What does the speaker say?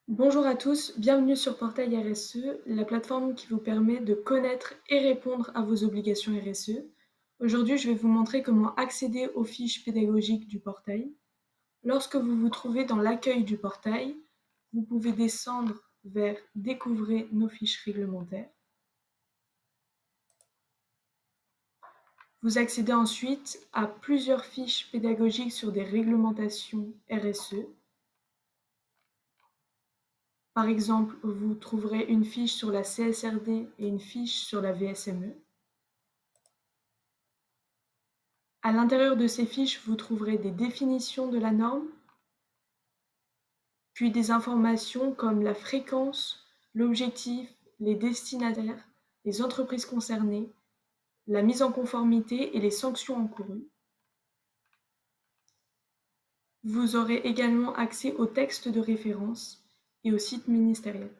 Bonjour à tous, bienvenue sur Portail RSE, la plateforme qui vous permet de connaître et répondre à vos obligations RSE. Aujourd'hui, je vais vous montrer comment accéder aux fiches pédagogiques du portail. Lorsque vous vous trouvez dans l'accueil du portail, vous pouvez descendre vers Découvrez nos fiches réglementaires. Vous accédez ensuite à plusieurs fiches pédagogiques sur des réglementations RSE. Par exemple, vous trouverez une fiche sur la CSRD et une fiche sur la VSME. À l'intérieur de ces fiches, vous trouverez des définitions de la norme, puis des informations comme la fréquence, l'objectif, les destinataires, les entreprises concernées, la mise en conformité et les sanctions encourues. Vous aurez également accès aux textes de référence et au site ministériel.